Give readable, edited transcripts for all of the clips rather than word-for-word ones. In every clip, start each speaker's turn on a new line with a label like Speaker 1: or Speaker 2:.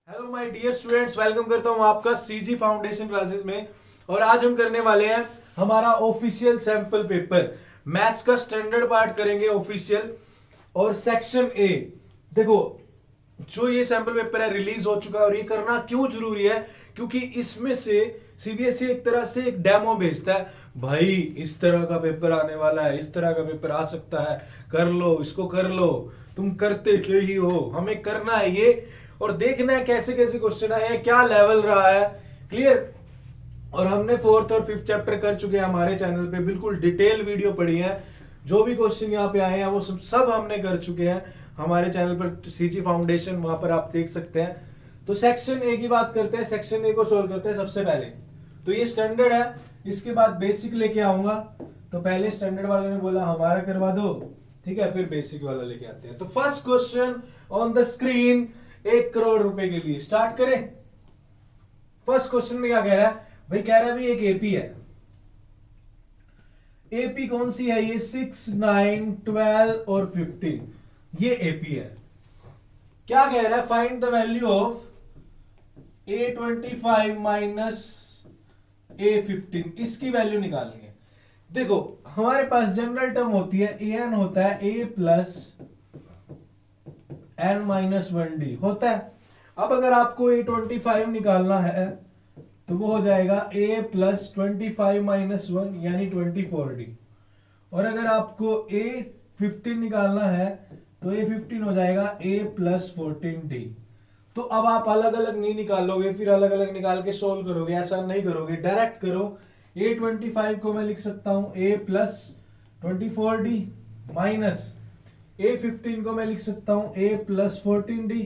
Speaker 1: Hello my dear students, welcome करता हूं आपका सीजी फाउंडेशन क्लासेस में। और आज हम करने वाले हैं हमारा ऑफिशियल सैंपल पेपर। मैथ्स का स्टैंडर्ड पार्ट करेंगे ऑफिशियल। और सेक्शन ए, देखो जो ये सैंपल पेपर है रिलीज हो चुका है। और ये करना क्यों जरूरी है? क्योंकि इसमें से सीबीएसई एक तरह से एक डेमो भेजता है, भाई इस तरह का पेपर आने वाला है, इस तरह का पेपर आ सकता है, कर लो इसको, कर लो। तुम करते क्यों ही हो, हमें करना है ये। और देखना है कैसे कैसे क्वेश्चन आए हैं, क्या लेवल रहा है। क्लियर? और हमने फोर्थ और फिफ्थ चैप्टर कर चुके हैं हमारे चैनल पे, बिल्कुल डिटेल वीडियो पड़ी है। जो भी क्वेश्चन यहाँ पे आए हैं वो सब हमने कर चुके हैं हमारे चैनल पर, सीजी फाउंडेशन, वहां पर आप देख सकते हैं। तो सेक्शन ए की बात करते हैं, सेक्शन ए को सोल्व करते हैं सबसे पहले। तो ये स्टैंडर्ड है, इसके बाद बेसिक लेके आऊंगा। तो पहले स्टैंडर्ड वाले ने बोला हमारा करवा दो, ठीक है, फिर बेसिक वाला लेके आते हैं। तो first question on the screen, 1 crore रुपए के लिए। स्टार्ट करें। फर्स्ट क्वेश्चन में क्या कह रहा है भाई? कह रहा है भाई एक एपी है। एपी कौन सी है? ये 6, 9, 12 और 15, ये एपी है। क्या कह रहा है? Find the value of A25 minus A15, इसकी वैल्यू निकालनी है। देखो हमारे पास जनरल टर्म होती है, an होता है a plus n minus 1d होता है। अब अगर आपको A25 निकालना है तो वो हो जाएगा a प्लस 25 माइनस 1 यानी 24d। और अगर आपको A15 निकालना है तो A15 हो जाएगा a प्लस 14d। तो अब आप अलग अलग नहीं निकालोगे, फिर अलग अलग निकाल के सोल्व करोगे, ऐसा नहीं करोगे, डायरेक्ट करो। A25 को मैं लिख सकता हूं a plus 24d minus A15 को मैं लिख सकता हूं a प्लस 14d।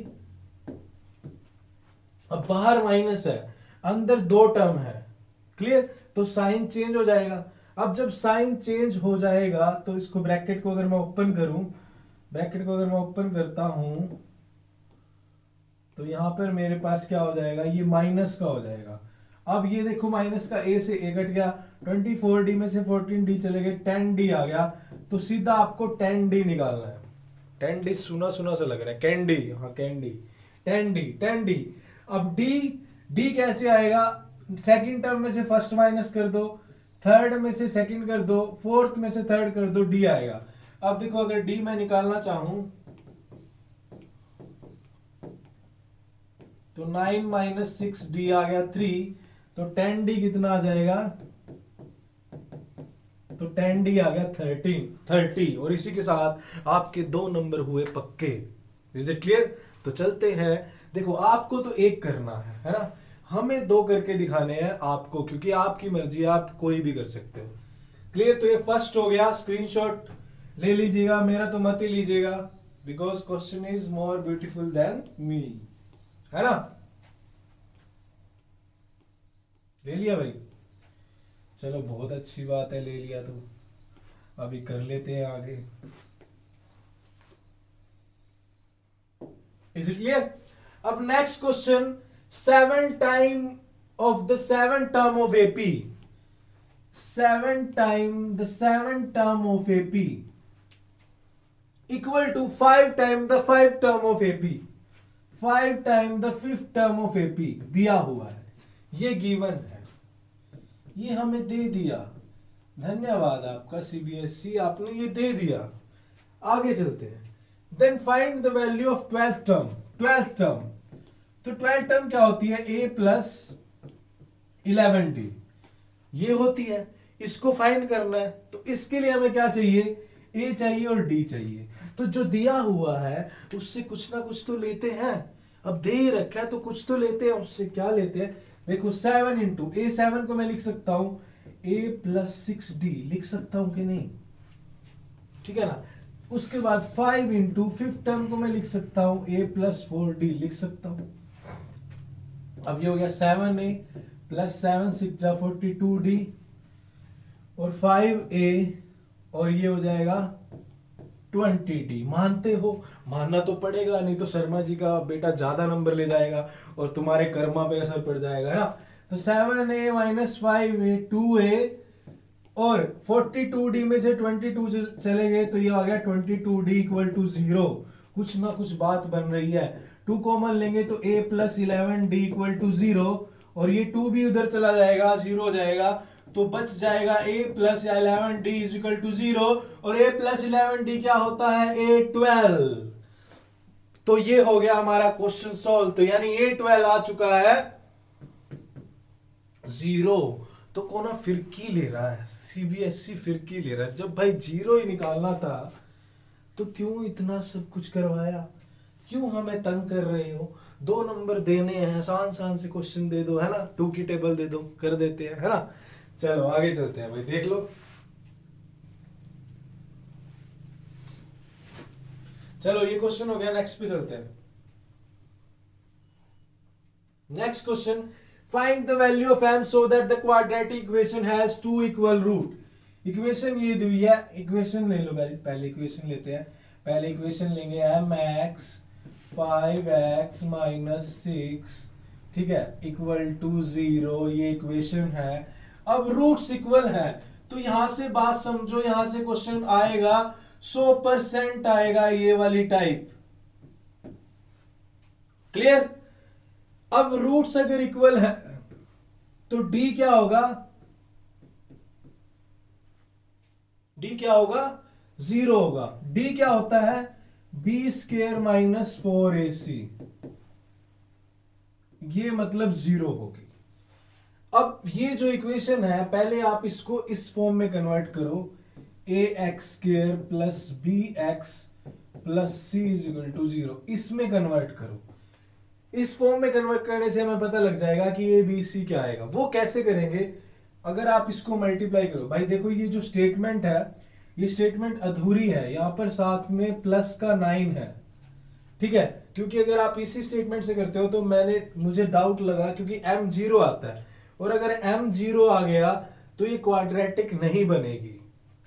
Speaker 1: अब बाहर माइनस है, अंदर दो टर्म है। क्लियर? तो साइन चेंज हो जाएगा। अब जब साइन चेंज हो जाएगा तो इसको, ब्रैकेट को अगर मैं ओपन करूं, ब्रैकेट को अगर मैं ओपन करता हूं तो यहां पर मेरे पास क्या हो जाएगा? ये माइनस का हो जाएगा। अब ये देखो माइनस का a से a कट गया, 24d में से 14d चले गए, 10d आ गया। तो सीधा आपको 10d निकालना है। 10d सुना सुना सा लग रहा है, कैंडी, हाँ कैंडी, 10d 10d। अब d कैसे आएगा? सेकंड टर्म में से फर्स्ट माइनस कर दो, थर्ड में से सेकंड कर दो, फोर्थ में से थर्ड कर दो, d आएगा। अब देखो अगर d मैं निकालना चाहूं तो 9 माइनस 6d आ गया 3। तो 10d कितना आ जाएगा? तो 10d आ गया 30। और इसी के साथ आपके 2 नंबर हुए पक्के। Is it clear? तो चलते हैं। देखो आपको तो एक करना है ना, हमें 2 करके दिखाने हैं आपको, क्योंकि आपकी मर्जी, आप कोई भी कर सकते हो। क्लियर? तो ये फर्स्ट हो गया, स्क्रीनशॉट ले लीजिएगा, मेरा तो मत ही लीजिएगा, because question is more beautiful than me, है ना? ले लिया भाई? चलो बहुत अच्छी बात है, ले लिया तो अभी कर लेते हैं आगे। Is it clear? अब next question, 7 time of the 7 term of AP, 7 time the 7 term of AP equal to 5 time the 5 term of AP, 5 time the 5th term of AP दिया हुआ है। ये गिवन है, ये हमें दे दिया। धन्यवाद आपका सीबीएसई, आपने ये दे दिया। आगे चलते हैं। Then find the value of 12th term. 12th term, तो 12th टर्म क्या होती है? a प्लस 11d, ये होती है। इसको फाइंड करना है तो इसके लिए हमें क्या चाहिए? a चाहिए और d चाहिए। तो जो दिया हुआ है उससे कुछ ना कुछ तो लेते हैं। अब दे ही रखा है तो कुछ तो लेते हैं, उससे क्या लेते हैं? देखो 7 इंटू A7 को मैं लिख सकता हूं a प्लस 6d, लिख सकता हूं कि नहीं? ठीक है ना? उसके बाद 5 इंटू 5th टर्म को मैं लिख सकता हूं a प्लस 4d, लिख सकता हूं। अब ये हो गया 7a प्लस 7 6 42d और 5a, और ये हो जाएगा 20d। मानते हो? मानना तो पड़ेगा, नहीं तो शर्मा जी का बेटा ज्यादा नंबर ले जाएगा और तुम्हारे कर्मा पे असर पड़ जाएगा, है ना? तो 7a माइनस 5a 2a, और 42d में से 22 चले गए तो ये आ गया 22d इक्वल टू 0। कुछ ना कुछ बात बन रही है। 2 कॉमन लेंगे तो a plus 11d equal to 0, और ये 2 भी उधर चला जाएगा, 0 हो जाएगा, तो बच जाएगा a plus 11d is equal to 0, और a प्लस 11d क्या होता है, a12। तो ये हो गया हमारा क्वेश्चन सॉल्व। तो यानी a12 आ चुका है 0। तो कौन फिरकी ले रहा है, सीबीएसई फिरकी ले रहा है। जब भाई 0 ही निकालना था तो क्यों इतना सब कुछ करवाया, क्यों हमें तंग कर रहे हो। 2 नंबर देने हैं, आसान आसान से क्वेश्चन दे दो, है ना, 2 की टेबल दे दो, कर देते हैं, है ना। चलो आगे चलते हैं भाई, देख लो। चलो ये क्वेश्चन हो गया, नेक्स्ट पे चलते हैं। Next question, find the value of m so that the quadratic equation has 2 equal root. Equation ये दी है, इक्वेशन ले लो भाई, पहले इक्वेशन लेते हैं। पहले इक्वेशन लेंगे mx 5x माइनस 6, ठीक है, इक्वल टू 0, ये इक्वेशन है। अब रूट्स इक्वल है, तो यहां से बात समझो, यहां से क्वेश्चन आएगा 100% आएगा, ये वाली टाइप। क्लियर। अब रूट्स अगर इक्वल है तो d क्या होगा, d क्या होगा, 0 होगा। d क्या होता है, b स्क्वायर माइनस 4ac, ये मतलब 0 होगी। अब ये जो इक्वेशन है, पहले आप इसको इस फॉर्म में कन्वर्ट करो, ax square plus bx plus c is equal to 0, इसमें कन्वर्ट करो। इस फॉर्म में कन्वर्ट करने से हमें पता लग जाएगा कि ए बी सी क्या आएगा। वो कैसे करेंगे, अगर आप इसको मल्टीप्लाई करो। भाई देखो ये जो स्टेटमेंट है, ये स्टेटमेंट अधूरी है, यहां पर साथ में प्लस का 9 है, ठीक है, क्योंकि अगर आप इसी स्टेटमेंट से करते हो तो मुझे डाउट लगा, क्योंकि m 0 आता है, और अगर m 0 आ गया तो ये क्वाड्रेटिक नहीं बनेगी।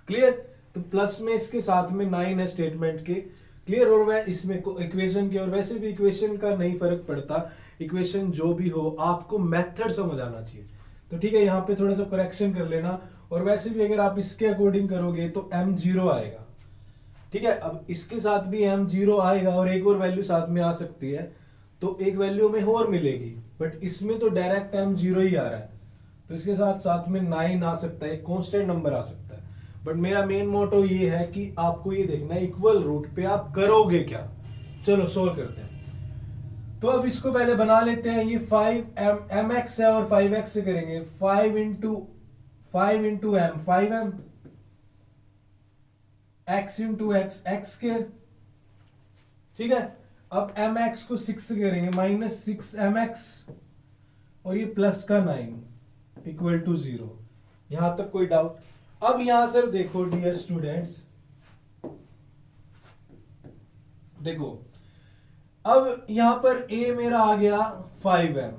Speaker 1: क्लियर। तो प्लस में इसके साथ में 9 है स्टेटमेंट के, क्लियर। और वह इसमें इक्वेशन के, और वैसे भी इक्वेशन का नहीं फर्क पड़ता, इक्वेशन जो भी हो आपको मेथड समझ आना चाहिए। तो ठीक है, यहाँ पे थोड़ा सा करेक्शन कर लेना। और वैसे भी अगर आप इसके अकॉर्डिंग करोगे तो m 0 आएगा, ठीक है। अब इसके साथ भी m 0 आएगा, और एक और वैल्यू साथ में आ सकती है, तो एक वैल्यू में और मिलेगी, बट इसमें तो डायरेक्ट m 0 ही आ रहा है, तो इसके साथ साथ में 9 आ सकता है, कांस्टेंट नंबर आ सकता है। बट मेरा मेन मोटो ये है कि आपको ये देखना है इक्वल रूट पे आप करोगे क्या। चलो सोल्व करते हैं। तो अब इसको पहले बना लेते हैं। ये 5mx है और 5x से करेंगे, 5 into m 5m, x into x x square, ठीक है। अब mx को 6 से करेंगे, माइनस 6mx, और ये प्लस का 9 इक्वल टू 0। यहां तक कोई डाउट। अब यहां सर देखो डियर स्टूडेंट्स, देखो अब यहां पर a मेरा आ गया 5m,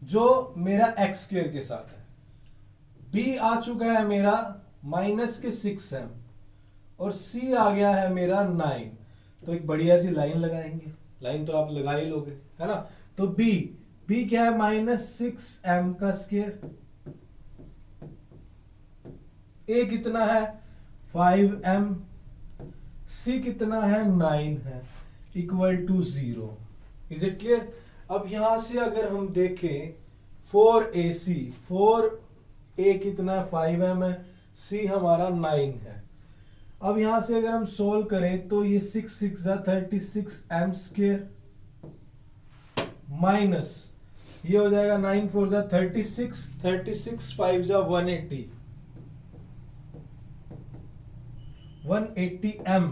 Speaker 1: जो मेरा x स्क्वायर के साथ है, b आ चुका है मेरा माइनस के 6m, और c आ गया है मेरा 9। तो एक बढ़िया सी लाइन लगाएंगे, लाइन तो आप लगा ही लोगे, है ना। तो b क्या है, माइनस 6m का स्क्वायर, a कितना है 5m, c कितना है 9 है, equal to 0। Is it clear. अब यहां से अगर हम देखें 4ac, 4a कितना है 5m है, c हमारा 9 है। अब यहां से अगर हम सोल्व करें तो ये 6 6 36m स्क्वायर, माइनस ये हो जाएगा 9 4 36, 36 5 180, 180m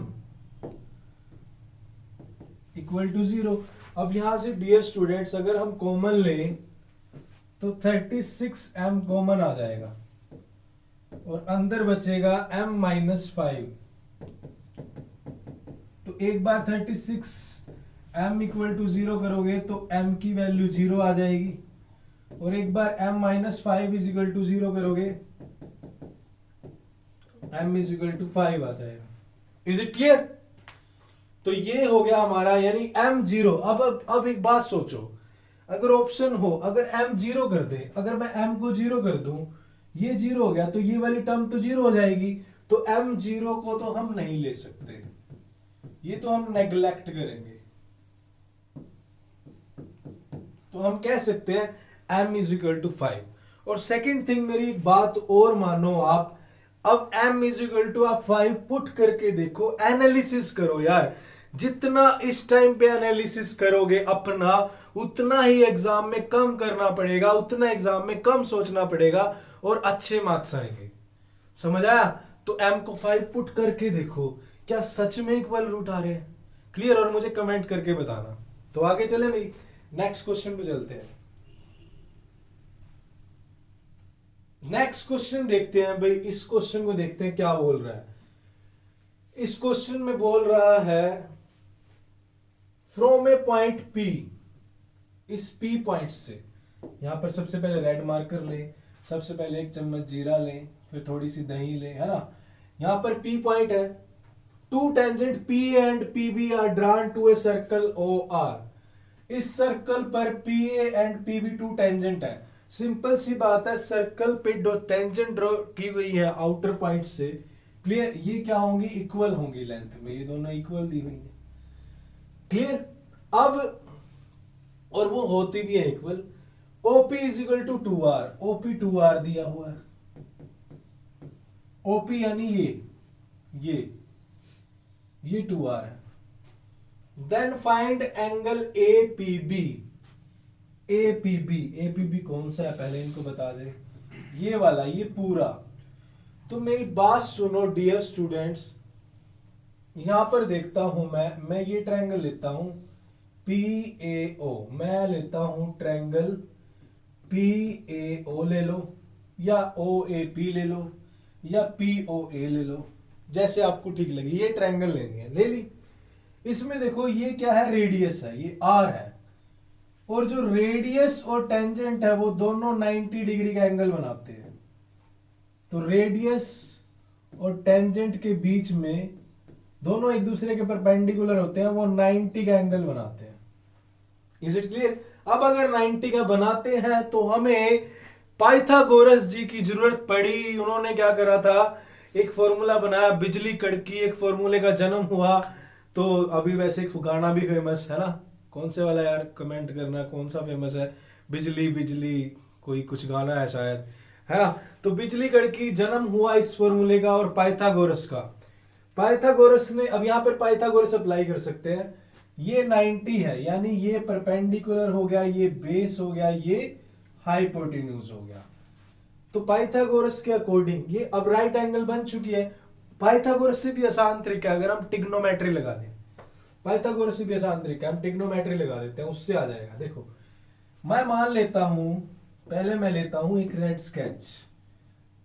Speaker 1: इक्वल टू 0। अब यहां से डियर स्टूडेंट्स अगर हम कॉमन लें तो 36m कॉमन आ जाएगा, और अंदर बचेगा m माइनस 5। तो एक बार 36m इक्वल टू 0 करोगे तो m की वैल्यू 0 आ जाएगी, और एक बार m minus 5 is equal to 0 करोगे, m इज इक्वल टू 5 आ जाएगा। Is it clear. तो ये हो गया हमारा, यानी m 0। अब एक बात सोचो, अगर ऑप्शन हो, अगर m 0 कर दे, अगर मैं m को 0 कर दूं, ये 0 हो गया तो ये वाली टर्म तो 0 हो जाएगी, तो m 0 को तो हम नहीं ले सकते, ये तो हम नेग्लेक्ट करेंगे। तो हम कह सकते हैं m इज इक्वल टू 5। और सेकेंड थिंग, मेरी बात और मानो आप, अब m इज इक्वल टू आप 5 पुट करके देखो, एनालिसिस करो यार। जितना इस टाइम पे एनालिसिस करोगे अपना, उतना ही एग्जाम में कम करना पड़ेगा, उतना एग्जाम में कम सोचना पड़ेगा और अच्छे मार्क्स आएंगे। समझ आया? तो m को 5 पुट करके देखो, क्या सच में इक्वल रूट आ रहे हैं? क्लियर? और मुझे कमेंट करके बताना। तो आगे चले भाई, नेक्स्ट क्वेश्चन पे चलते हैं। नेक्स्ट क्वेश्चन देखते हैं भाई, इस क्वेश्चन को देखते हैं क्या बोल रहा है। इस क्वेश्चन में बोल रहा है फ्रॉम ए पॉइंट P, इस P पॉइंट से, यहां पर सबसे पहले रेड मार्कर ले, सबसे पहले 1 चम्मच जीरा ले, फिर थोड़ी सी दही ले, है ना। यहां पर P पॉइंट है, two tangent P and PB are drawn to a circle OR। इस सर्कल पर PA and PB two tangent है। सिंपल सी बात है, सर्कल पे दो टेंजेंट ड्रॉ की हुई है आउटर पॉइंट से। क्लियर? ये क्या होंगी? इक्वल होंगी लेंथ में, ये दोनों इक्वल दी हुई है। क्लियर? अब और वो होती भी है इक्वल। OP is equal to 2R, OP 2R दिया हुआ है। OP यानी ये 2R है। देन फाइंड एंगल APB कौन सा है पहले इनको बता दे। ये वाला, ये पूरा। तो मेरी बात सुनो डियर स्टूडेंट्स, यहां पर देखता हूं मैं ये ट्रायंगल लेता हूं PAO, मैं लेता हूं ट्रायंगल PAO ले लो, या OAP ले लो, या POA ले लो, जैसे आपको ठीक लगे। ये ट्रायंगल लेनी है, ले ली। इसमें देखो ये क्या है? रेडियस है, ये R है, और जो रेडियस और टेंजेंट है वो दोनों 90 डिग्री का एंगल बनाते हैं। तो रेडियस और टेंजेंट के बीच में, दोनों एक दूसरे के परपेंडिकुलर होते हैं, वो 90 का एंगल बनाते हैं। Is it clear? अब अगर 90 का बनाते हैं तो हमें पाइथागोरस जी की जरूरत पड़ी। उन्होंने क्या करा था? एक फॉर्मूला बनाया, बिजली कड़की, एक फॉर्मूले का जन्म हुआ। तो अभी वैसे एक गाना भी फेमस है ना, कौन से वाला यार, कमेंट करना कौन सा फेमस है? बिजली बिजली कोई कुछ गाना है शायद, है ना। तो बिजली कड़की जन्म हुआ इस फॉर्मूले का और पाइथागोरस का। पाइथागोरस ने, अब यहां पर पाइथागोरस अप्लाई कर सकते हैं। ये 90 है, यानी ये परपेंडिकुलर हो गया, ये बेस हो गया, ये हाइपोटेन्यूज हो गया। तो पाइथागोरस के अकॉर्डिंग ये अब राइट एंगल बन चुकी है। पाइथागोरस से भी आसान तरीका, अगर हम टिग्नोमेट्री लगा दें, पाइथागोरस से भी आसान तरीका, हम टिग्नोमेट्री लगा देते हैं, उससे आ जाएगा। देखो, मैं मान लेता हूं, पहले मैं लेता हूं एक रेड स्केच,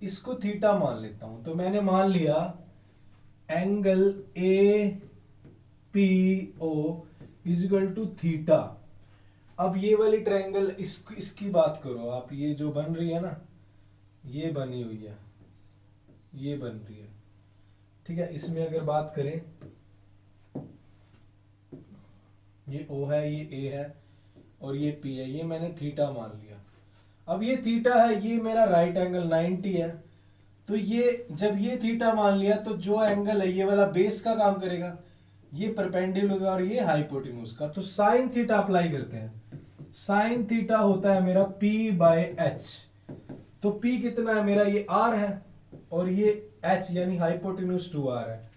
Speaker 1: इसको थीटा मान लेता हूं। तो मैंने मान लिया angle APO is equal to theta. अब ये वाली ट्रायंगल, इसकी बात करो आप, ये जो बन रही है ना, ये बनी हुई है, ये बन रही है, ठीक है। इसमें अगर बात करें, ये O है, ये A है, और ये P है, ये मैंने थीटा मान लिया। अब ये थीटा है, ये मेरा राइट एंगल 90 है। तो ये जब ये थीटा मान लिया, तो जो एंगल है ये वाला बेस का काम करेगा, ये परपेंडिकुलर और ये हाइपोटेन्यूज का। तो साइन थीटा अप्लाई करते हैं। साइन थीटा होता है मेरा P/H। तो P कितना है मेरा? ये R है, और ये H यानी हाइपोटेन्यूज 2R है।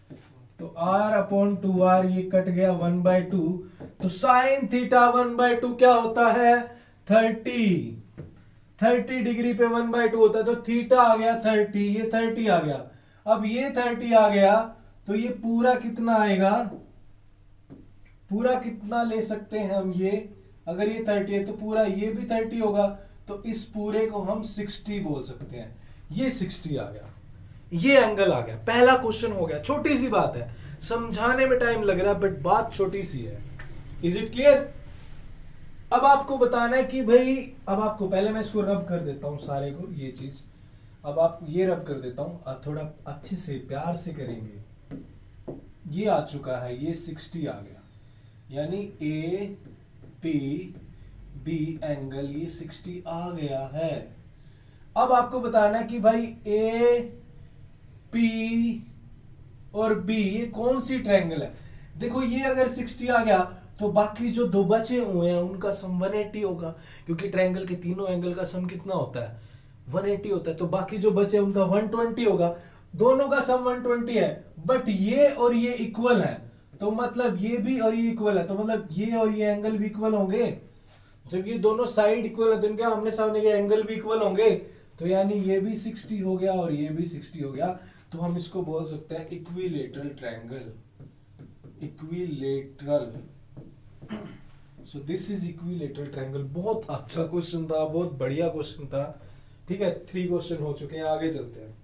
Speaker 1: तो R/2R ये कट गया 1/2। तो साइन थीटा 1/2 क्या होता है? 30 डिग्री पे 1/2 होता है। तो थीटा आ गया 30, ये 30 आ गया। अब ये 30 आ गया, तो ये पूरा कितना आएगा? पूरा कितना ले सकते हैं हम? ये अगर ये 30 है तो पूरा ये भी 30 होगा। तो इस पूरे को हम 60 बोल सकते हैं। ये 60 आ गया, ये एंगल आ गया। पहला क्वेश्चन हो गया। छोटी सी बात है, समझाने में टाइम लग रहा है, बट बात छोटी सी है। Is it clear? अब आपको बताना है कि भाई, अब आपको, पहले मैं इसको रब कर देता हूं सारे को, ये चीज अब आप ये रब कर देता हूं, थोड़ा अच्छे से प्यार से करेंगे। ये आ चुका है, ये 60 आ गया, यानी APB एंगल ये 60 आ गया है। अब आपको बताना है कि भाई AP और B ये कौन सी ट्रायंगल है। देखो, ये अगर 60 आ गया तो बाकी जो दो बचे हुए हैं उनका सम 180 होगा, क्योंकि ट्रायंगल के तीनों एंगल का सम कितना होता है, 180 होता है। तो बाकी जो बचे उनका 120 होगा। दोनों का सम 120 है, बट ये और ये इक्वल है, तो मतलब ये भी और ये इक्वल है, तो मतलब ये और ये एंगल भी इक्वल होंगे। जब ये दोनों साइड इक्वल है तो इनके आमने सामने के एंगल भी इक्वल होंगे, तो यानी ये भी 60 हो गया और ये भी 60 हो गया। तो हम इसको बोल सकते हैं equilateral triangle, equilateral. So this is equilateral triangle. बहुत अच्छा क्वेश्चन था, बहुत बढ़िया क्वेश्चन था। ठीक है, 3 क्वेश्चन हो चुके हैं, आगे चलते हैं।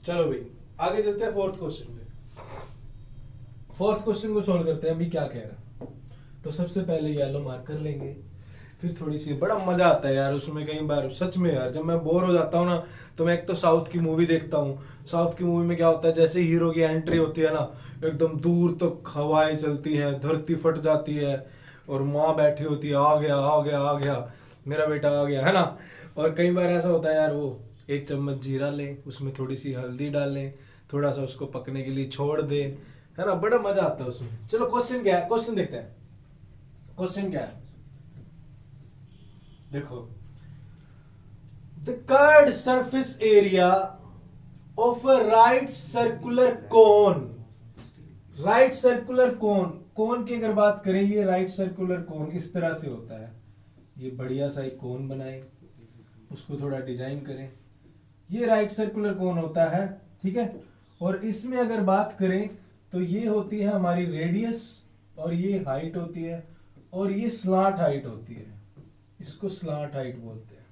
Speaker 1: चलो भाई आगे चलते हैं 4th क्वेश्चन पे। 4th क्वेश्चन को सोल्व करते हैं। अभी क्या कह रहा, तो सबसे पहले येलो मार्क कर लेंगे, फिर थोड़ी सी, बड़ा मजा आता है यार उसमें। कई बार सच में यार जब मैं बोर हो जाता हूँ ना, तो मैं एक तो साउथ की मूवी देखता हूँ। साउथ की मूवी में क्या होता है, जैसे हीरो की एंट्री होती है ना, एकदम दूर तक हवाएं चलती है, धरती फट जाती है, और माँ बैठी होती है, आ गया आ गया आ गया, मेरा बेटा आ गया, है ना। और कई बार ऐसा होता है यार, वो 1 चम्मच जीरा ले, उसमें थोड़ी सी हल्दी डाल ले, थोड़ा सा उसको पकने के लिए छोड़ दे, है ना, बड़ा मजा आता है उसमें। चलो क्वेश्चन क्या है, क्वेश्चन देखते हैं। क्वेश्चन क्या है, देखो, the curved surface area of a right circular cone. Right circular cone, cone की अगर बात करें, ये राइट सर्कुलर कोन इस तरह से होता है। ये बढ़िया सा एक कोन बनाए, उसको थोड़ा डिजाइन करें, ये राइट सर्कुलर कोन होता है, ठीक है। और इसमें अगर बात करें तो ये होती है हमारी रेडियस, और ये हाइट होती है, और ये स्लांट हाइट होती है, इसको स्लांट हाइट बोलते हैं।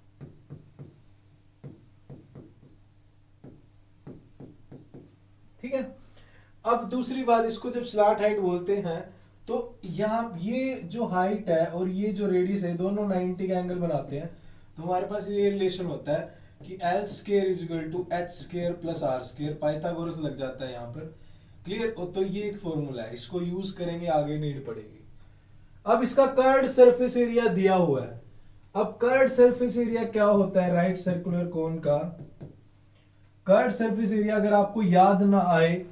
Speaker 1: ठीक है, अब दूसरी बात, इसको जब स्लांट हाइट बोलते हैं तो यहाँ ये जो हाइट है और ये जो रेडियस है, दोनों 90 का एंगल बनाते हैं। तो हमारे पास ये रिलेशन होता है कि L square is equal to H square plus R square, Pythagoras लग जाता है यहाँ पर। क्लियर, तो ये एक फॉर्मूला है, इसको यूज करेंगे, आगे नीड पड़ेगी। अब इसका कर्व्ड सरफेस एरिया दिया हुआ है। अब कर्व्ड सरफेस एरिया क्या होता है राइट सर्कुलर कोन का? कर्व्ड सरफेस एरिया अगर आपको याद ना आए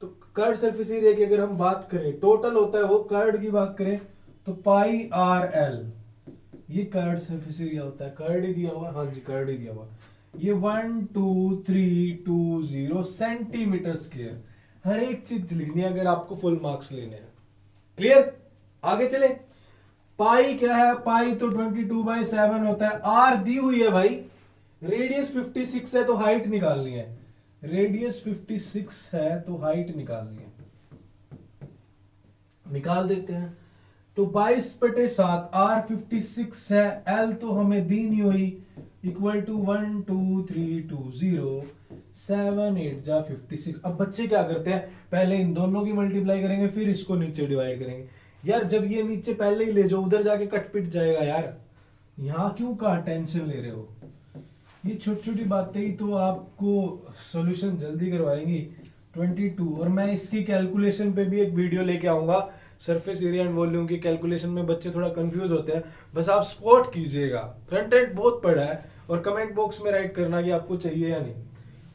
Speaker 1: तो कर्व्ड सरफेस एरिया की अगर हम बात करें, टोटल होता है वो, कर्व्ड की बात करें तो पाई आर एल, ये कर्व्ड सरफेस एरिया होता है। कर्व्ड ही दिया हुआ, हाँ जी कर्व्ड ही दिया हुआ। ये 12320 सेंटीमीटर स्क्वायर, हर एक चीज लिखनी है अगर आपको फुल मार्क्स लेने हैं। क्लियर, आगे चले। पाई क्या है? पाई तो 22/7 होता है। आर दी हुई है भाई, रेडियस 56 है तो हाइट निकालनी है। रेडियस 56 है तो हाइट निकालनी है, निकाल देते हैं। तो 22/7, आर 56 है, एल तो हमें दी नहीं हुई, इक्वल टू 12320, 7 8 जा 56। अब बच्चे क्या करते हैं, पहले इन दोनों की मल्टीप्लाई करेंगे, फिर इसको नीचे डिवाइड करेंगे। यार जब ये नीचे पहले ही ले जाओ, उधर जाके कट पिट जाएगा यार, यहां क्यों का टेंशन ले रहे हो? ये छोटी छोटी बातें ही तो आपको सॉल्यूशन जल्दी करवाएंगी। 22, और मैं इसकी कैलकुलेशन पे भी एक वीडियो लेके आऊंगा। सरफेस एरिया एंड वॉल्यूम की कैलकुलेशन में बच्चे थोड़ा कंफ्यूज होते हैं, बस आप स्पॉट कीजिएगा। फ्रंट एंड बहुत पड़ा है, और कमेंट बॉक्स में राइट करना कि आपको चाहिए या नहीं।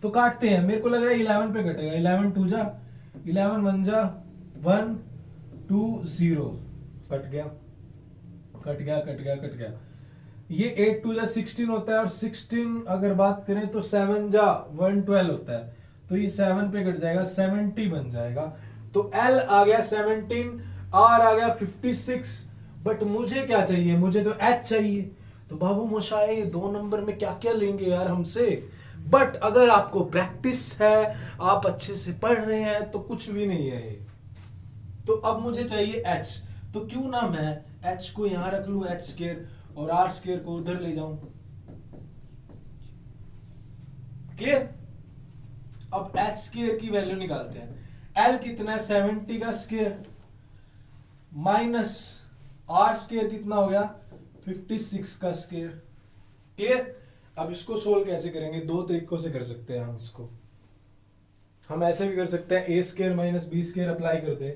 Speaker 1: तो काटते हैं, मेरे को लग रहा है 11 पे कटेगा। 11 2 जा 11 1 जा 1 2 0, कट गया कट गया कट गया कट गया। ये 8 2 जा 16 होता है, और 16 अगर बात करें तो 7 जा 112 होता है, तो ये 7 पे कट जाएगा, 70 बन जाएगा। तो L आ गया 17, R आ गया 56, बट मुझे क्या चाहिए? मुझे तो H चाहिए। तो बाबू मोशाए 2 नंबर में क्या क्या लेंगे यार हमसे? बट अगर आपको प्रैक्टिस है, आप अच्छे से पढ़ रहे हैं, तो कुछ भी नहीं है ये। तो अब मुझे चाहिए H, तो क्यों ना मैं H को यहां रख लूं H स्क्वायर, और R स्क्वायर को उधर ले जाऊं। क्लियर, अब H स्क्वायर की वैल्यू निकालते हैं। L कितना है? 70 का स्क्वायर, माइनस R स्क्वायर कितना हो गया? 56 का स्क्वायर। क्लियर, अब इसको सोल्व कैसे करेंगे? 2 तरीकों से कर सकते हैं हम इसको। हम ऐसे भी कर सकते हैं, a square minus b square apply कर दे,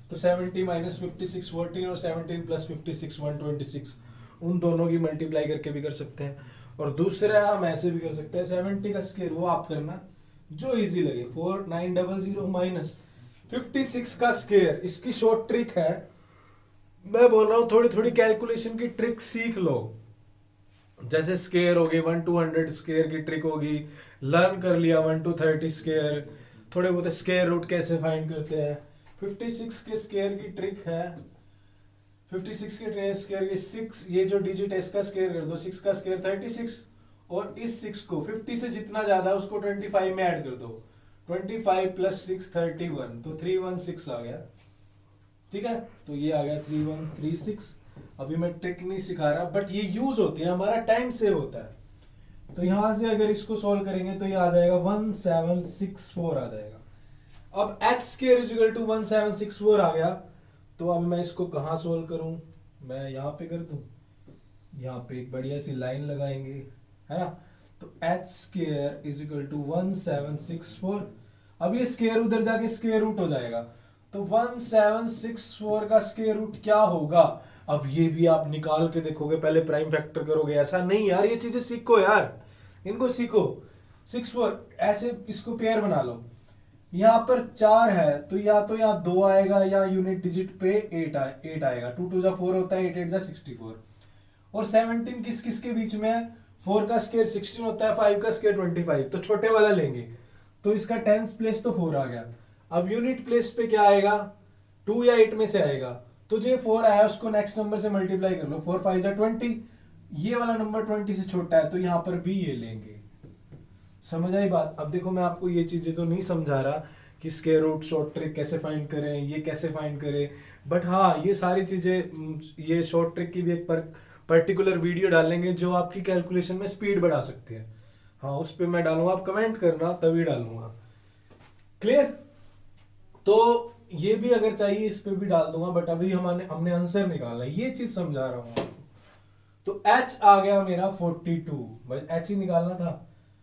Speaker 1: तो 70 माइनस 56 14, और 17 प्लस 56 126, उन दोनों की मल्टीप्लाई करके भी कर सकते हैं। और दूसरा हम ऐसे भी कर सकते हैं, 70 का स्क्वायर वो आप करना, जो इजी लगे। 4900 माइनस 56 का स्क्वायर, इसकी शॉर्ट ट्रिक है, मैं बोल रहा हूँ थोड़ी थोड़ी कैलकुलेशन की ट्रिक सीख लो। जैसे स्केयर होगी 1 to 100 स्केयर की ट्रिक होगी, लर्न कर लिया 1 to 30 स्केयर, थोड़े बहुत स्केयर रूट कैसे फाइंड करते हैं। 56 के स्केयर की ट्रिक है, 56 के स्केयर की 6, ये जो डिजिट है इसका स्केयर कर दो, 6 का स्केयर 36, और इस 6 को 50 से जितना ज्यादा है उसको 25 में ऐड कर दो, 25 प्लस 6 31, तो 316 आ गया। ठीक है, तो ये आ गया 3136। अभी मैं ट्रिक नहीं सिखा रहा, बट ये यूज होती है, हमारा टाइम सेव होता है। तो यहां से अगर इसको सॉल्व करेंगे तो ये आ जाएगा 1764 आ जाएगा। अब x square is equal to 1764 आ गया, तो अब मैं इसको कहां सॉल्व करूं, मैं यहां पे कर दूं, यहां पे एक बढ़िया सी लाइन लगाएंगे, है ना। तो h square is equal to 1764, अब ये स्क्वायर उधर जाके स्क्वायर रूट हो जाएगा, तो 1764 का स्क्वायर रूट क्या होगा। अब ये भी आप निकाल के देखोगे, पहले प्राइम फैक्टर करोगे, ऐसा नहीं यार, ये चीजें सीखो यार, इनको सीखो। 64 ऐसे इसको पेयर बना लो, यहां पर 4 है तो यहाँ 2 आएगा, या यूनिट डिजिट पे 8 आएगा, 2 2 जा 4 होता है, 8 8 जा 64, और 17 किस किस के बीच में है, 4 का स्क्वायर 16 होता है, 5 का स्क्वायर 25, तो छोटे वाला लेंगे, तो इसका 10th प्लेस तो 4 आ गया। अब यूनिट प्लेस पे क्या आएगा, 2 या 8 में से आएगा, तो जो 4 आया उसको नेक्स्ट नंबर से मल्टीप्लाई कर लो, 4 5 20, ये वाला नंबर 20 से छोटा है, तो यहां पर भी ये लेंगे। समझ आई बात। अब देखो मैं आपको ये चीजें तो नहीं समझा रहा कि स्क्वायर रूट शॉर्ट ट्रिक कैसे फाइंड करें, ये कैसे फाइंड करें, बट हाँ ये सारी चीजें, ये शॉर्ट ट्रिक की भी एक पर्टिकुलर वीडियो डालेंगे जो आपकी कैलकुलेशन में स्पीड बढ़ा सकती है। हाँ उस पर मैं डालूंगा, आप कमेंट करना तभी डालूंगा। क्लियर। तो ये भी अगर चाहिए इस पे भी डाल दूंगा, बट अभी हमने आंसर निकालना है, ये चीज समझा रहा हूं आपको। तो h आ गया मेरा 42, बस h ही निकालना था,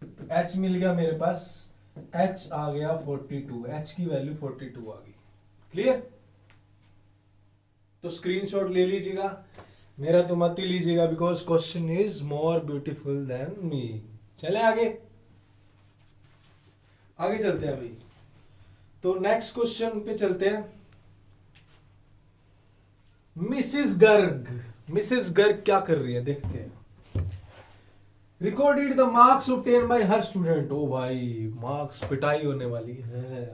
Speaker 1: तो h मिल गया मेरे पास, h आ गया 42, h की वैल्यू 42 आ गई। क्लियर। तो स्क्रीनशॉट ले लीजिएगा, मेरा तो मत ही लीजिएगा, because question is more beautiful than me. चले आगे, आगे चलते हैं भाई। तो नेक्स्ट क्वेश्चन पे चलते हैं। मिसिस गर्ग क्या कर रही है देखते हैं। Recorded the marks obtain by हर स्टूडेंट, ओ भाई मार्क्स पिटाई होने वाली है।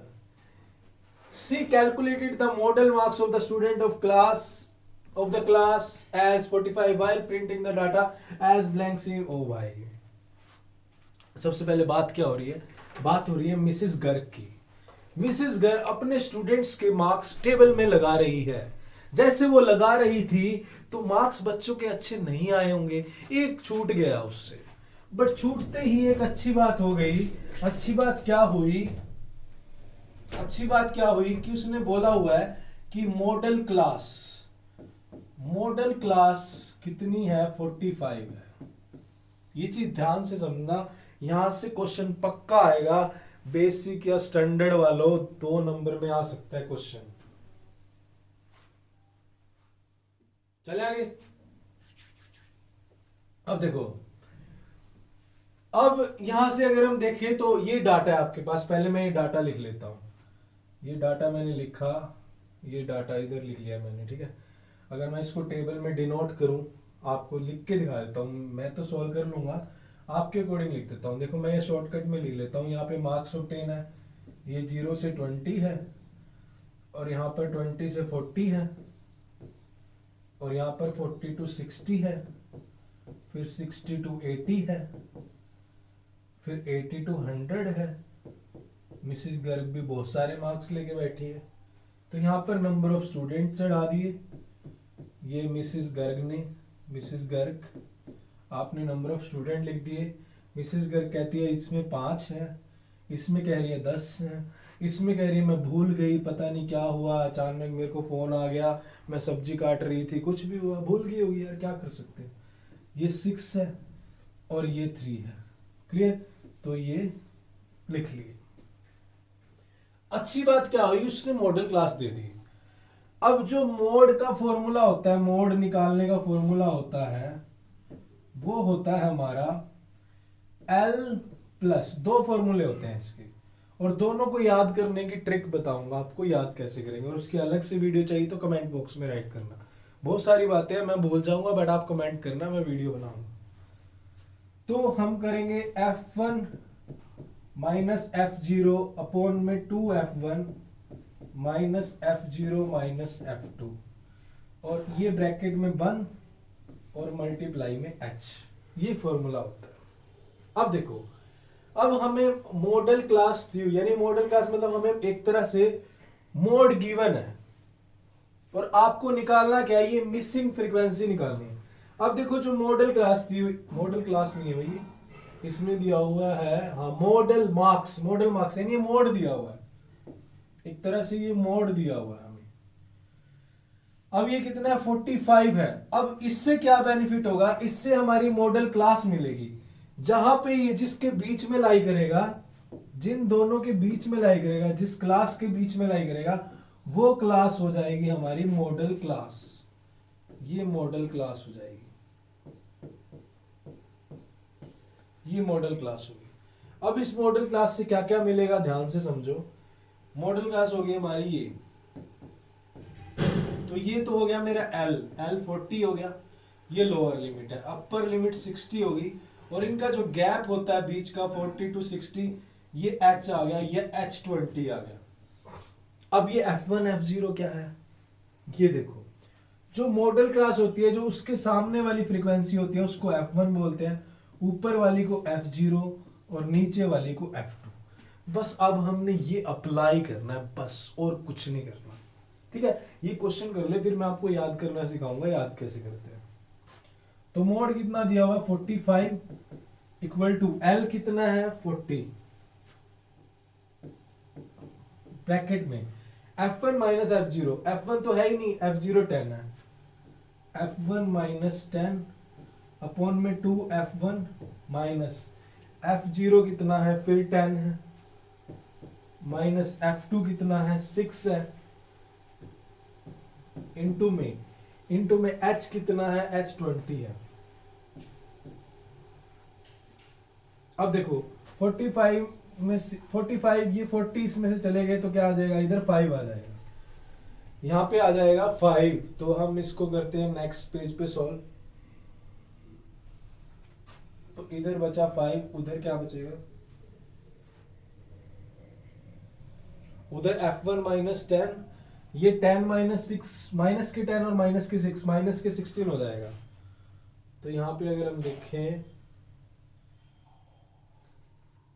Speaker 1: C calculated the modal marks of the student of the class as 45 while printing the data as blank C. ओ भाई सबसे पहले बात क्या हो रही है, बात हो रही है मिसिस गर्ग की। मिसिस गर्ग अपने स्टूडेंट्स के मार्क्स टेबल में लगा रही है। जैसे वो लगा रही थी तो मार्क्स बच्चों के अच्छे नहीं आए होंगे, एक छूट गया उससे, बट छूटते ही एक अच्छी बात हो गई। अच्छी बात क्या हुई, अच्छी बात क्या हुई कि उसने बोला हुआ है कि मॉडल क्लास कितनी है, 45 है। ये चीज ध्यान से समझना, यहां से क्वेश्चन पक्का आएगा, बेसिक या स्टैंडर्ड वालों 2 नंबर में आ सकता है क्वेश्चन। चले आगे। अब देखो, अब यहां से अगर हम देखें तो ये डाटा है आपके पास, पहले मैं ये डाटा लिख लेता हूं, ये डाटा मैंने लिखा, ये डाटा इधर लिख लिया मैंने, ठीक है। अगर मैं इसको टेबल में डिनोट करूं, आपको लिख के दिखा देता हूं, मैं तो सॉल्व कर लूंगा, आपके अकॉर्डिंग लिख देता हूं। देखो मैं ये शॉर्टकट में लिख लेता हूं, यहाँ पे मार्क्स ऑब्टेन है, ये 0 से 20 है, और यहाँ पर 20 से 40 है, और यहाँ पर 40 to 60 है, फिर 60 to 80 है, फिर 80 to 100 है। मिसिस गर्ग भी बहुत सारे मार्क्स लेके बैठी है, तो यहाँ पर नंबर ऑफ स्टूडेंट चढ़ा दिए, ये मिसिस गर्ग आपने नंबर ऑफ स्टूडेंट लिख दिए। मिसिस गर्ग कहती है इसमें 5 है, इसमें कह रही है 10 है, इसमें कह रही है मैं भूल गई, पता नहीं क्या हुआ, अचानक मेरे को फोन आ गया, मैं सब्जी काट रही थी, कुछ भी हुआ, भूल गई होगी यार, क्या कर सकते हैं। ये 6 है और ये 3 है। क्लियर, तो ये लिख लिए। अच्छी बात क्या हुई, उसने मॉडल क्लास दे दी। अब जो मोड का फॉर्मूला होता है, मोड निकालने का फॉर्मूला होता है, वो होता है हमारा L प्लस, 2 फॉर्मूले होते हैं इसके, और दोनों को याद करने की ट्रिक बताऊंगा आपको, याद कैसे करेंगे, और उसकी अलग से वीडियो चाहिए तो कमेंट बॉक्स में राइट करना। बहुत सारी बातें हैं, मैं भूल जाऊंगा, बट आप कमेंट करना, मैं वीडियो बनाऊंगा। तो हम करेंगे F1 माइनस F0 अपॉन में 2F1 minus F0 minus F2, और ये ब्रैकेट में 1 और मल्टीप्लाई में H, ये फॉर्मूला होता है। अब देखो, अब हमें मॉडल क्लास दी हुई, यानी मॉडल क्लास मतलब हमें एक तरह से मोड गिवन है, और आपको निकालना क्या है, ये मिसिंग फ्रीक्वेंसी निकालनी है। अब देखो जो मॉडल क्लास दी हुई, मॉडल क्लास नहीं है भाई, इसमें दिया हुआ है हाँ मॉडल मार्क्स, मॉडल मार्क्स यानी ये मोड दिया हुआ है, एक तरह से ये मोड दिया हुआ है हमें। अब ये कितना है 45 है। अब इससे क्या बेनिफिट होगा, इससे हमारी मॉडल क्लास मिलेगी, जहां पे ये जिसके बीच में लाई करेगा, जिन दोनों के बीच में लाई करेगा, जिस क्लास के बीच में लाई करेगा, वो क्लास हो जाएगी हमारी मॉडल क्लास, ये मॉडल क्लास हो जाएगी, ये मॉडल क्लास होगी। अब इस मॉडल क्लास से क्या क्या मिलेगा ध्यान से समझो। मॉडल क्लास होगी हमारी ये, तो ये तो हो गया मेरा L 40 हो गया, ये लोअर लिमिट है, अपर लिमिट 60 होगी, और इनका जो गैप होता है बीच का 40 to 60, ये H आ गया, ये H20 आ गया। अब ये F1 F0 क्या है, ये देखो, जो मॉडल क्लास होती है, जो उसके सामने वाली फ्रीक्वेंसी होती है उसको F1 बोलते हैं, ऊपर वाली को F0 और नीचे वाली को F2। बस अब हमने ये अप्लाई करना है, बस और कुछ नहीं करना, ठीक है। ये क्वेश्चन कर ले, फिर मैं आपको याद करना सिखाऊंगा, याद कैसे करते हैं। तो मोड कितना दिया हुआ 45 इक्वल टू L कितना है 40 ब्रैकेट में F1 माइनस F0, F1 तो है ही नहीं, F0 10 है, F1 माइनस 10 अपॉन में 2F1 माइनस F0 कितना है फिर 10 है, माइनस F2 कितना है 6 है, इनटू में H कितना है H20 है। अब देखो 45 में 45, ये 40 इसमें से चले गए तो क्या आ जाएगा, इधर 5 आ जाएगा, यहां पे आ जाएगा 5। तो हम इसको करते हैं नेक्स्ट पेज पे सॉल्व। तो इधर बचा 5, उधर क्या बचेगा, उधर F1 माइनस 10, ये 10 माइनस 6, माइनस के 10 और माइनस के 6, माइनस के 16 हो जाएगा। तो यहां पे अगर हम देखें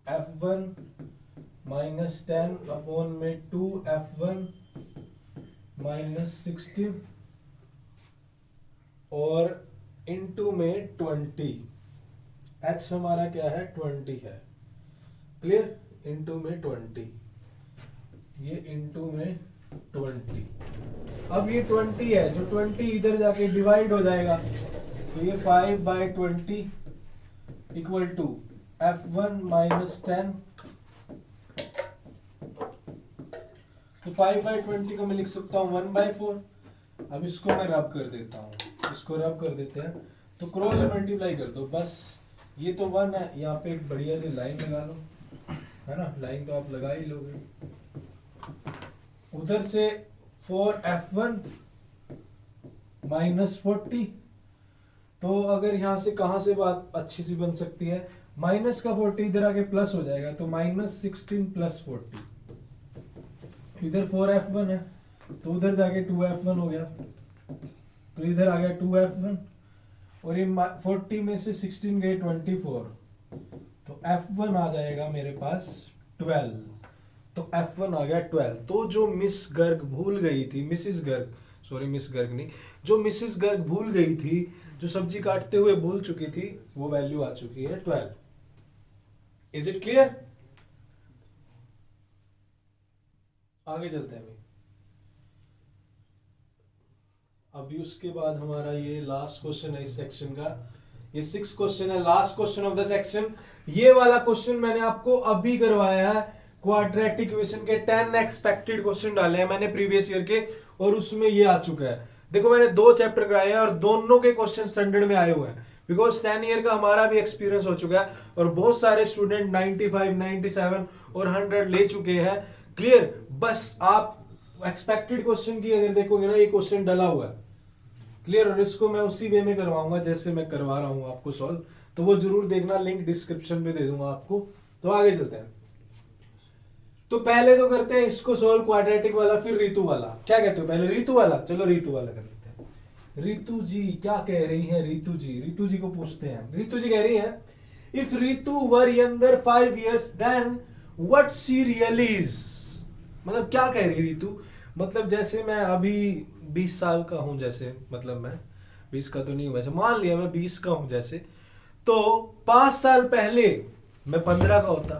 Speaker 1: F1 माइनस 10 अपॉन में 2F1 माइनस 16 और इनटू में 20, H हमारा क्या है 20 है, क्लियर, इनटू में 20, ये इनटू में 20। अब ये 20 है, जो 20 इधर जाके डिवाइड हो जाएगा, तो ये 5/20 इक्वल टू F1 माइनस 10। तो 5/20 को मैं लिख सकता हूँ 1/4। अब इसको मैं रब कर देता हूँ, इसको रब कर देते हैं, तो क्रॉस मल्टीप्लाई कर दो, बस ये तो 1 है, यहाँ पे एक बढ़िया सी लाइन लगा लो, है ना, लाइन तो आप लगा ही लोगे। उधर से 4F1 माइनस 40, तो अगर यहां से कहां से बात अच्छी सी बन सकती है, माइनस का 40 इधर आके प्लस हो जाएगा, तो माइनस 16 प्लस 40, इधर 4F1 है तो उधर जाके 2F1 हो गया, तो इधर आ गया 2F1, और ये 40 में से 16 गए 24, तो F1 आ जाएगा मेरे पास 12। तो F1 आ गया 12। तो जो मिस गर्ग भूल गई थी, Mrs Garg, sorry miss Garg नहीं, जो मिसिस गर्ग भूल गई थी, जो सब्जी काटते हुए भूल चुकी थी, वो वैल्यू आ चुकी है 12। Is it clear? आगे चलते हैं अभी उसके बाद हमारा ये लास्ट क्वेश्चन है इस सेक्शन का, ये 6 क्वेश्चन है, last question of the section. ये वाला क्वेश्चन मैंने आपको अभी करवाया है, क्वाड्रेटिक इक्वेशन के 10 एक्सपेक्टेड क्वेश्चन डाले हैं मैंने प्रीवियस ईयर के, और उसमें ये आ चुका है। देखो मैंने 2 चैप्टर कराए हैं और दोनों के क्वेश्चन स्टैंडर्ड में आए हुए हैं, बिकॉज 10 ईयर का हमारा भी एक्सपीरियंस हो चुका है और बहुत सारे स्टूडेंट 95, 97 और 100 ले चुके हैं। क्लियर? बस आप एक्सपेक्टेड क्वेश्चन की अगर देखोगे ना, ये क्वेश्चन डला हुआ है। क्लियर? और इसको मैं उसी वे में करवाऊंगा जैसे मैं करवा रहा हूं आपको सॉल्व, तो वो जरूर देखना, लिंक डिस्क्रिप्शन में दे दूंगा आपको। तो आगे चलते हैं। तो पहले तो करते हैं इसको सॉल्व, क्वाड्रेटिक वाला, फिर रीतु वाला। क्या कहते हो, पहले रीतु वाला? चलो रीतु वाला कर लेते हैं। रीतु जी क्या कह रही है? रीतु जी को पूछते हैं। रीतु जी कह रही है, if Ritu were younger 5 years then what she really is. मतलब क्या कह रही है रीतु? मतलब जैसे मैं अभी 20 साल का हूं, जैसे मतलब मैं 20 का तो नहीं हूं वैसे, मान लिया मैं 20 का हूं जैसे, तो 5 साल पहले मैं 15 का होता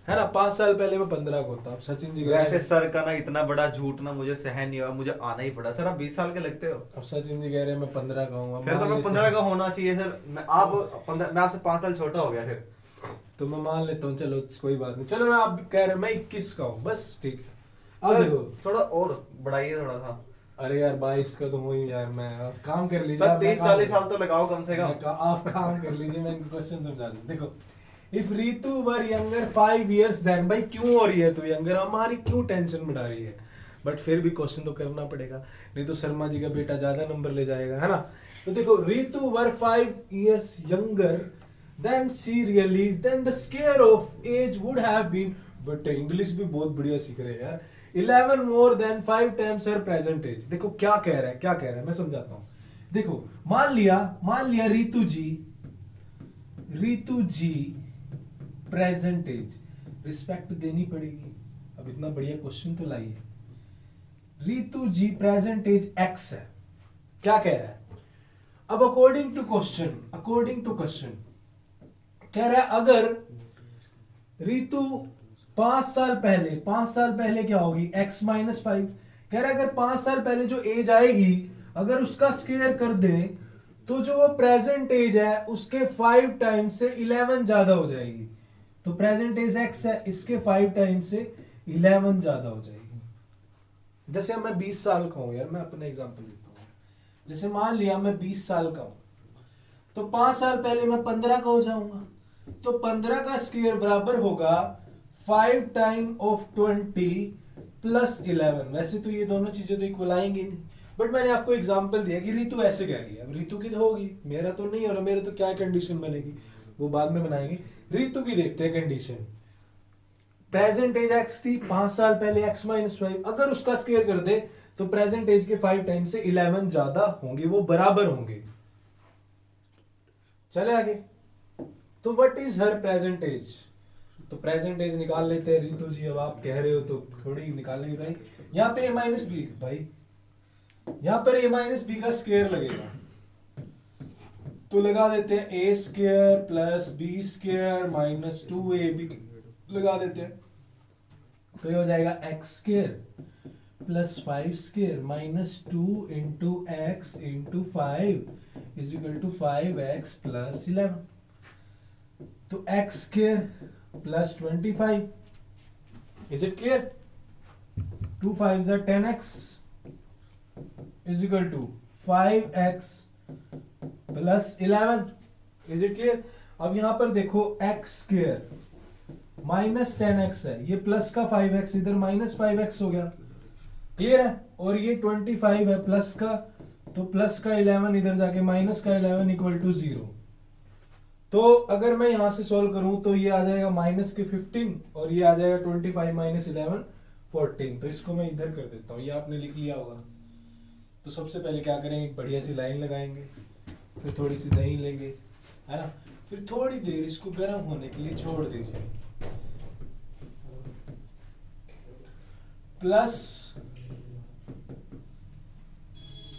Speaker 1: है ना। 5 साल पहले मैं 15 का होता। अब सचिन जी
Speaker 2: वैसे सर का ना इतना बड़ा झूठ ना मुझे सहन नहीं हुआ, मुझे आना ही पड़ा। सर आप 20 साल के लगते हो।
Speaker 1: अब सचिन जी कह रहे हैं मैं 15 का हूँ।
Speaker 2: फिर तो मैं 15 का होना चाहिए सर। मैं आपसे 5 साल छोटा हो गया फिर।
Speaker 1: तो मैं मान लेता हूँ, चलो कोई बात नहीं। चलो मैं आप कह रहे हैं मैं 21 का हूँ, बस ठीक है। अब देखो
Speaker 2: थोड़ा और बढ़ाइए थोड़ा सा।
Speaker 1: अरे यार 22 का तो वही यार, मैं आप काम कर लीजिए।
Speaker 2: सर 30-40 साल तो लगाओ कम से कम।
Speaker 1: आप काम कर लीजिए, मैं इनको क्वेश्चन समझा दूं। देखो, if Ritu were younger 5 years then, भाई क्यों हो रही है तू यंगर, हमारी क्यों टेंशन में डाल रही है? बट फिर भी क्वेश्चन तो करना पड़ेगा, नहीं तो शर्मा जी का बेटा ज्यादा नंबर ले जाएगा, है ना। तो देखो, Ritu were 5 years younger than she realises, then the square of age would have been, but English भी बहुत बढ़िया सीख रहे हैं यार, 11 more than 5 times her present age। देखो क्या कह रहा है, क्या कह रहा है, मैं समझाता हूं। देखो, मान लिया रीतु जी प्रेजेंट एज, रिस्पेक्ट देनी पड़ेगी। अब इतना बढ़िया क्वेश्चन तो लाइए। रीतु जी प्रेजेंट एज एक्स है, क्या कह रहा है? अब अकॉर्डिंग टू क्वेश्चन कह रहा है, अगर रीतु 5 साल पहले क्या होगी, x माइनस 5। कह रहा है अगर 5 साल पहले जो एज आएगी, अगर उसका स्क्वायर कर दे, तो जो वो प्रेजेंट एज है उसके 5 टाइम्स से 11 ज्यादा हो जाएगी। तो प्रेजेंट एज x है, इसके 5 टाइम्स से 11 ज्यादा हो जाएगी। जैसे अब मैं 20 साल का हूं यार, मैं अपना एग्जांपल देता हूं। जैसे मान लिया मैं 20 साल का हूं, तो 5 साल पहले मैं 15 का हो जाऊंगा। तो 15 का स्क्वायर बराबर होगा 5 टाइम ऑफ 20 प्लस 11। वैसे तो ये दोनों चीजें तो इक्वल आएंगी नहीं, बट मैंने आपको एग्जांपल दिया कि रीतु ऐसे कह रही है। अब रीतु की तो होगी, मेरा तो नहीं हो रहा, मेरे तो क्या कंडीशन बनेगी वो बाद में बनाएंगे। रीतु की देखते हैं कंडीशन। प्रेजेंट एज एक्स थी, 5 साल पहले x माइनस 5, अगर उसका स्क्वायर कर दे तो प्रेजेंट एज के 5 टाइम से 11 ज्यादा होंगे, वो बराबर होंगे। चले आगे। तो what is her present age? तो प्रेजेंट एज निकाल लेते हैं रीतु जी। अब आप कह रहे हो तो थोड़ी निकालने की भाई। यहाँ पे a माइनस बी, भाई यहाँ पर a माइनस बी का स्क्वायर लगेगा, तो लगा देते हैं a square plus B square minus 2ab लगा देते हैं। तो ये हो जाएगा x square plus 5 square minus 2 into x into 5 is equal to 5x plus 11। तो x square plus 25, is it clear? 2 5s are 10x is equal to 5x plus 11, is it clear? अब यहां पर देखो x स्क्वायर माइनस 10x है, ये plus का 5x इधर minus 5x हो गया, क्लियर है? और ये 25 है प्लस का, तो प्लस का 11 इधर जाके माइनस का 11 इक्वल टू 0। तो अगर मैं यहां से सॉल्व करूं तो ये आ जाएगा माइनस के 15 और ये आ जाएगा 25 माइनस 11 14। तो इसको मैं इधर कर देता हूं, ये आपने लिख लिया होगा। तो सबसे पहले क्या करेंगे, एक बढ़िया सी लाइन लगाएंगे, फिर थोड़ी सी दही लेंगे, है ना, फिर थोड़ी देर इसको गर्म होने के लिए छोड़ दीजिए, प्लस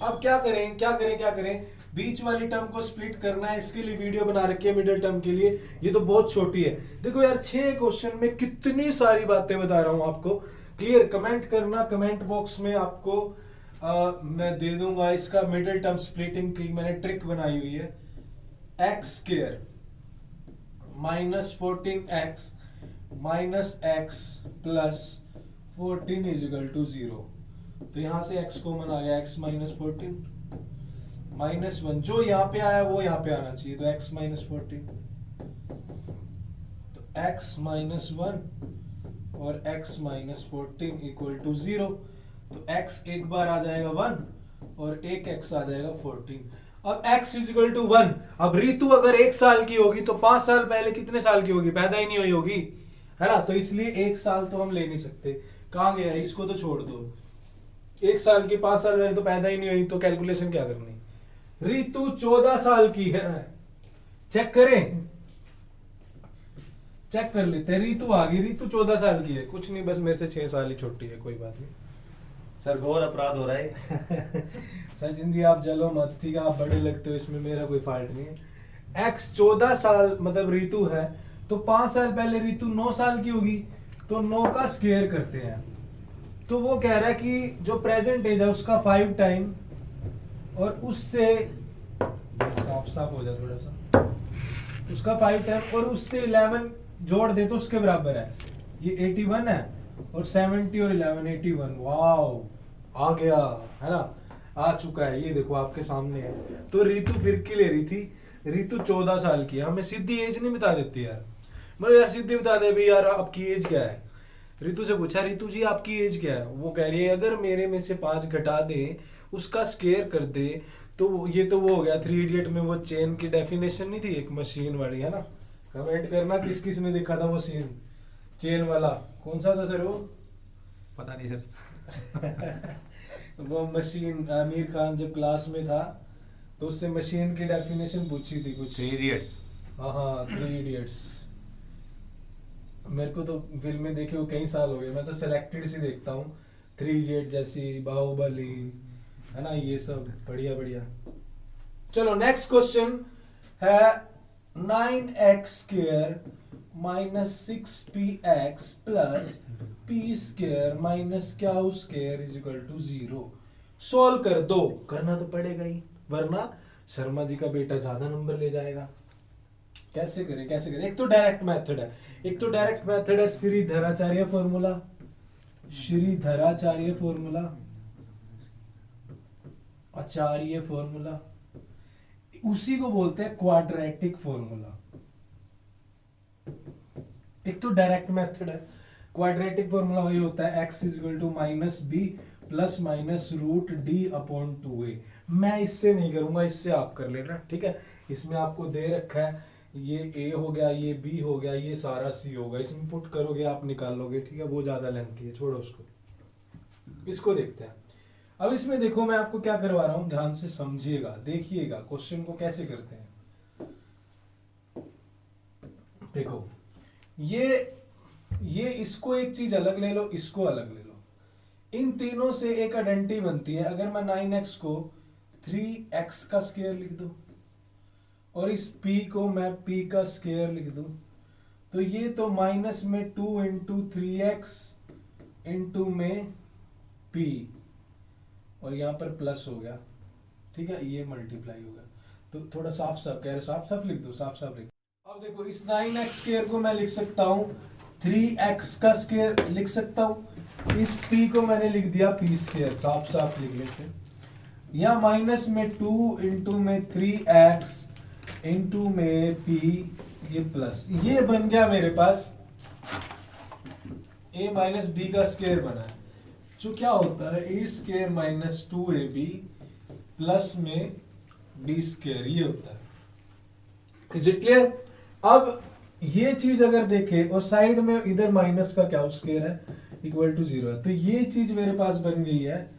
Speaker 1: अब क्या करें, बीच वाली टर्म को स्प्लिट करना है। इसके लिए वीडियो बना रखी है मिडिल टर्म के लिए, ये तो बहुत छोटी है। देखो यार 6 क्वेश्चन में कितनी सारी बातें बता रहा हूं आपको। क्लियर? कमेंट करना, कमेंट बॉक्स में आपको मैं दे दूंगा इसका मिडिल टर्म स्प्लिटिंग की मैंने ट्रिक बनाई हुई है। X square minus 14x minus x plus 14 is equal to 0। तो यहां से x कॉमन आ गया, x माइनस 14 -1 जो यहाँ पे आया वो यहाँ पे आना चाहिए, तो x -14, तो x -1 और x -14 इक्वल टू 0, तो x एक बार आ जाएगा 1 और एक x आ जाएगा 14। अब x इक्वल टू 1, अब रितु अगर 1 साल की होगी तो 5 साल पहले कितने साल की होगी, पैदा ही नहीं हुई होगी, है ना, तो इसलिए 1 साल तो हम ले नहीं सकते। कहाँ गया, इसको तो छोड़ दो, 1 साल की 5 साल पहले तो पैदा ही नहीं हुई, तो कैलकुलेशन क्या करनी। रितु 14 साल की है, चेक करें, चेक कर लेते हैं। रितु आ गई, रितु 14 साल की है, कुछ नहीं, बस मेरे से 6 साल ही छोटी है, कोई बात नहीं।
Speaker 2: सर घोर अपराध हो रहा है।
Speaker 1: सचिन जी आप जलो मत, ठीक है, आप बड़े लगते हो, इसमें मेरा कोई फॉल्ट नहीं है। एक्स 14 साल मतलब रितु है, तो 5 साल पहले रितु 9 साल की होगी, तो 9 का स्क्वायर करते हैं। तो वो कह रहा है कि जो प्रेजेंट एज है उसका 5 टाइम, और उससे साफ साफ हो जाए थोड़ा सा, उसका 5 टाइम और उससे 11 जोड़ दे तो उसके बराबर है। ये 81 है और 70 और 11 81, वाओ आ गया, है ना, आ चुका है, ये देखो आपके सामने है। तो रितु फिर की ले रही थी, रितु 14 साल की है, हमें सीधी एज नहीं बता देती यार, मतलब यार सीधी बता दे भी यार आपकी एज क्या है। रितु से पूछा, रितु जी आपकी एज क्या है, वो कह रही है अगर मेरे में से 5 घटा दे, उसका स्क्वायर कर दे, तो ये तो वो हो गया 3 इडियट में वो चेन की डेफिनेशन नहीं थी एक मशीन वाली, है ना, कमेंट करना किस किस ने देखा था वो सीन चेन वाला, कौन सा था सर वो,
Speaker 2: पता नहीं सर।
Speaker 1: वो मशीन आमिर खान जब क्लास में था तो उससे मशीन की डेफिनेशन पूछी थी कुछ,
Speaker 2: 3 इडियट्स।
Speaker 1: हाँ हाँ 3 इडियट्स। मेरे को तो फिल्में देखे हुए कई साल हो गए, मैं तो सिलेक्टेड सी देखता हूँ, 3 इडियट जैसी, बाहुबली, है ना, ये सब बढ़िया बढ़िया। चलो नेक्स्ट क्वेश्चन है 9x square minus 6px plus P square minus Q square is equal to 0। Solve कर दो, करना तो पड़ेगा ही, वरना शर्मा जी का बेटा ज्यादा नंबर ले जाएगा। कैसे करें कैसे करें, एक तो डायरेक्ट मेथड है, एक तो डायरेक्ट मेथड है Sridharacharya formula, Sridharacharya formula, Acharya formula, उसी को बोलते हैं क्वाड्रेटिक फॉर्मूला। एक तो डायरेक्ट मेथड है, क्वाड्रेटिक फॉर्मूला वही होता है x is equal to minus B plus minus root D upon 2a। मैं इससे नहीं करूंगा, इससे आप कर लेना, ठीक है। इसमें आपको दे रखा है ये a हो गया, ये b हो गया, ये सारा c होगा, इसमें पुट करोगे आप निकाल लोगे, ठीक है, वो ज्यादा लेंथी है, छोड़ो उसको। इसको देखते हैं। अब इसमें देखो मैं आपको क्या करवा रहा हूं, ध्यान से समझिएगा, देखिएगा क्वेश्चन को कैसे करते हैं। देखो ये इसको एक चीज अलग ले लो, इसको अलग ले लो, इन तीनों से एक आइडेंटिटी बनती है। अगर मैं 9x को 3x का स्क्वायर लिख दूं और इस p को मैं p का स्क्वायर लिख दूं, तो ये तो माइनस में 2 इंटू 3x इंटू में p और यहाँ पर प्लस हो गया, ठीक है, ये मल्टीप्लाई होगा। तो थोड़ा साफ साफ कह रहे, साफ साफ लिख दो, साफ साफ लिख दो। अब देखो इस 9x स्क्वायर को मैं लिख सकता हूँ 3x का स्क्वायर लिख सकता हूँ, इस p को मैंने लिख दिया p स्क्वायर, साफ साफ लिख लेते। या माइनस में 2 इंटू में 3x इंटू में p, ये प्लस, ये बन गया मेरे पास a माइनस b का स्क्वायर बना है, जो क्या होता है a square minus 2ab plus में b स्क्वायर, ये होता है। Is it clear? अब ये चीज अगर देखे और साइड में इधर माइनस का क्या स्क्वायर है इक्वल टू 0 है, तो ये चीज मेरे पास बन गई है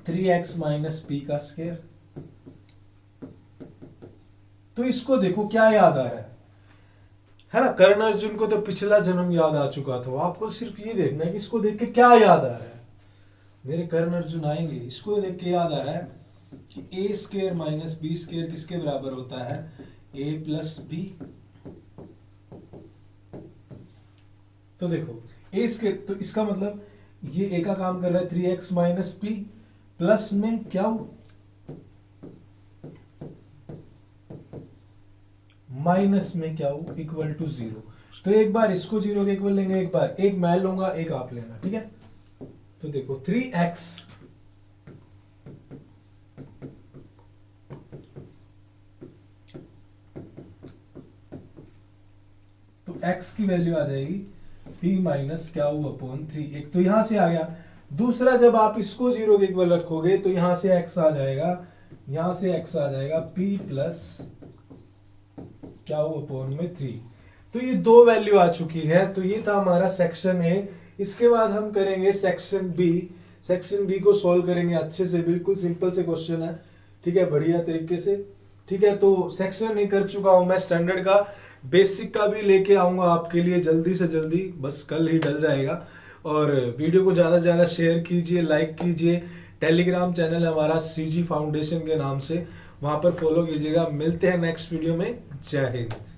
Speaker 1: 3x माइनस p का स्क्वायर। तो इसको देखो क्या याद आ रहा है ना, कर्ण अर्जुन को तो पिछला जन्म याद आ चुका था, आपको सिर्फ ये देखना है कि इसको देख के क्या याद आ रहा है। मेरे कर्ण अर्जुन आएंगे, इसको देख के याद आ रहा है कि a square minus b square किसके बराबर होता है, a प्लस b। तो देखो a स्क्वायर, तो इसका मतलब ये a का काम कर रहा है 3x माइनस p प्लस में क्या माइनस में क्या हो इक्वल टू 0। तो एक बार इसको 0 के इक्वल लेंगे, एक बार एक मैं लूंगा, एक आप लेना, ठीक है। तो देखो 3x x की वैल्यू आ जाएगी p माइनस क्या हुआ अपॉन 3। एक तो यहां से आ गया, दूसरा जब आप इसको 0 के इक्वल रखोगे तो यहां से x आ जाएगा, यहां से x आ जाएगा p प्लस क्या हुआ अपॉन में 3। तो ये दो वैल्यू आ चुकी है। तो ये था हमारा सेक्शन ए। इसके बाद हम करेंगे सेक्शन बी। सेक्शन बी को सॉल्व करेंगे अच्छे से, बिल्कुल सिंपल से क्वेश्चन है, ठीक है, बढ़िया तरीके से, ठीक है। तो सेक्शन ए कर चुका हूं मैं, स्टैंडर्ड का, बेसिक का भी लेके आऊंगा आपके लिए जल्दी से जल्दी, बस कल ही डल जाएगा। और वीडियो को ज़्यादा से ज़्यादा शेयर कीजिए, लाइक कीजिए। टेलीग्राम चैनल है हमारा CG फाउंडेशन के नाम से, वहाँ पर फॉलो कीजिएगा। मिलते हैं नेक्स्ट वीडियो में। जय हिंद।